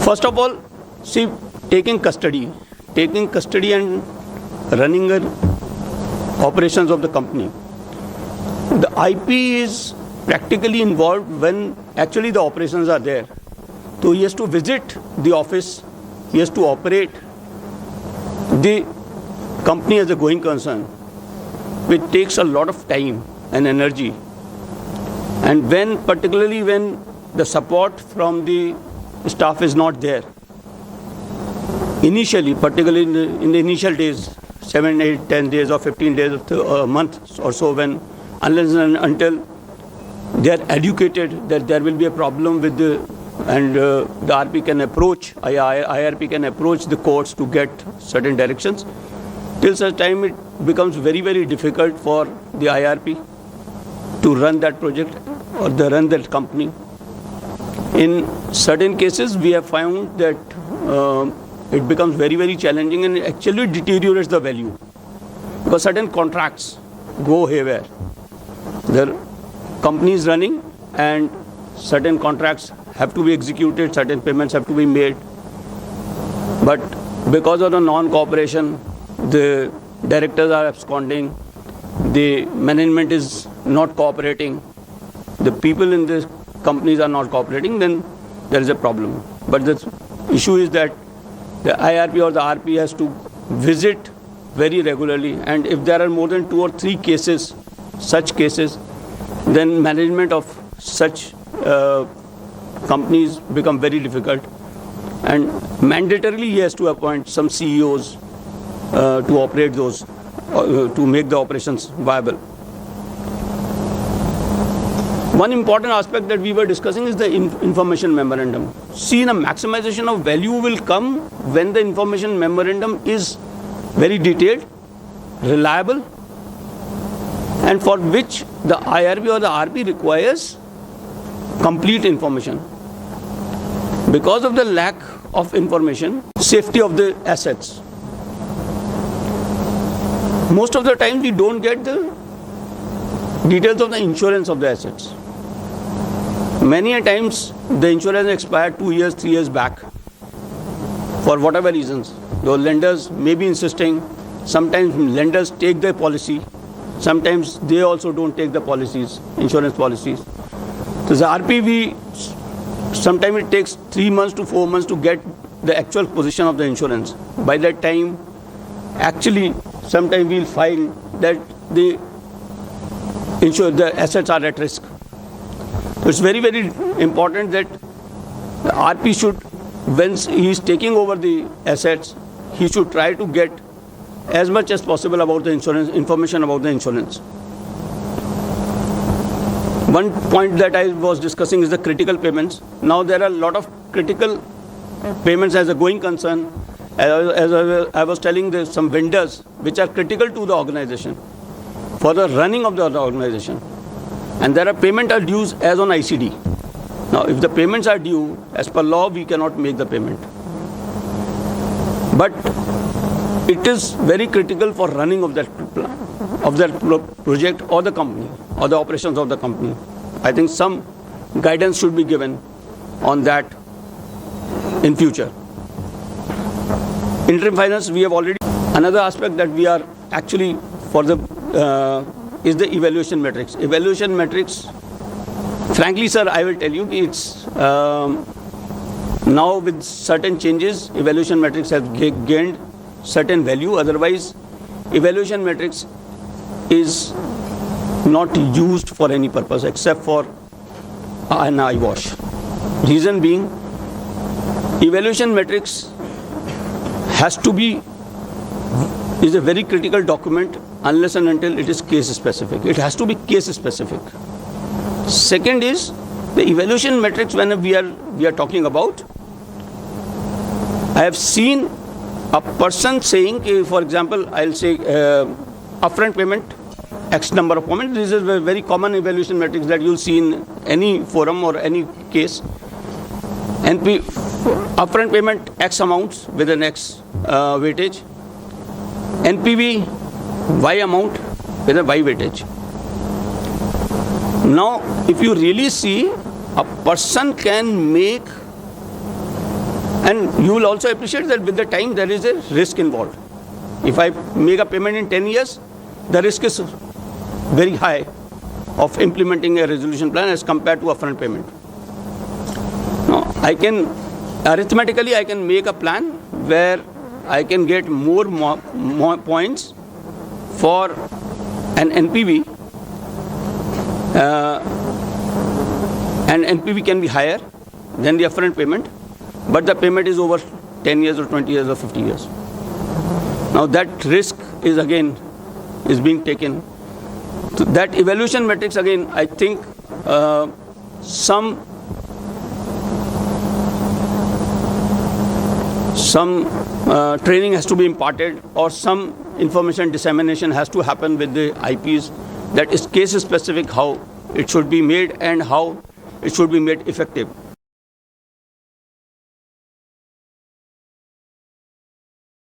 First of all, see, taking custody and running the operations of the company. The IP is practically involved when actually the operations are there. So he has to visit the office, he has to operate the company as a going concern, which takes a lot of time and energy. And particularly when the support from the staff is not there, initially, particularly in the initial days, 7, 8, 10 days or 15 days of a month or so, unless and until they are educated that there will be a problem with the RP can approach, IRP can approach the courts to get certain directions. Till such time it becomes very, very difficult for the IRP to run that project or run that company. In certain cases, we have found that it becomes very, very challenging and actually deteriorates the value, because certain contracts go haywire. The company is running and certain contracts have to be executed, certain payments have to be made. But because of the non-cooperation, the directors are absconding, the management is not cooperating, the people in the companies are not cooperating, then there is a problem. But the issue is that the IRP or the RP has to visit very regularly, and if there are more than 2 or 3 cases, such cases, then management of such companies become very difficult, and mandatorily he has to appoint some CEOs to operate those, to make the operations viable. One important aspect that we were discussing is the information memorandum. See, the maximization of value will come when the information memorandum is very detailed, reliable, and for which the IRP or the RP requires complete information. Because of the lack of information, safety of the assets, most of the time we don't get the details of the insurance of the assets. Many a times the insurance expired 2 years, 3 years back for whatever reasons. The lenders may be insisting. Sometimes lenders take their policy. Sometimes they also don't take the policies, insurance policies. So the RP, sometimes it takes 3 months to 4 months to get the actual position of the insurance. By that time, actually, sometimes we'll find that the assets are at risk. So it's very, very important that the RP should, when he is taking over the assets, he should try to get as much as possible about the insurance, information about the insurance. One point that I was discussing is the critical payments. Now there are a lot of critical payments as a going concern. As I was telling, there's some vendors which are critical to the organization for the running of the organization. And there are payment are dues as on ICD. Now, if the payments are due, as per law, we cannot make the payment. But it is very critical for running of that project or the company or the operations of the company. I think some guidance should be given on that in future. Interim finance, we have already. Another aspect that we are actually for the is the evaluation metrics. Evaluation metrics, frankly, sir, I will tell you, it's now with certain changes, evaluation metrics have gained certain value. Otherwise, evaluation metrics is not used for any purpose except for an eyewash. Reason being, evaluation metrics is a very critical document unless and until it is case specific. It has to be case specific. Second is the evaluation metrics. When we are talking about, I have seen a person saying, for example, I'll say upfront payment, X number of payments. This is a very common evaluation metrics that you'll see in any forum or any case. Upfront payment X amounts with an X weightage. NPV Y amount with a Y weightage. Now, if you really see, a person can make And you will also appreciate that with the time there is a risk involved. If I make a payment in 10 years, the risk is very high of implementing a resolution plan as compared to upfront payment. Now, arithmetically I can make a plan where I can get more points for an NPV, and NPV can be higher than the upfront payment, but the payment is over 10 years or 20 years or 50 years. Now that risk is being taken. So that evaluation metrics, again, I think some training has to be imparted, or some information dissemination has to happen with the IPs, that is case specific how it should be made and how it should be made effective.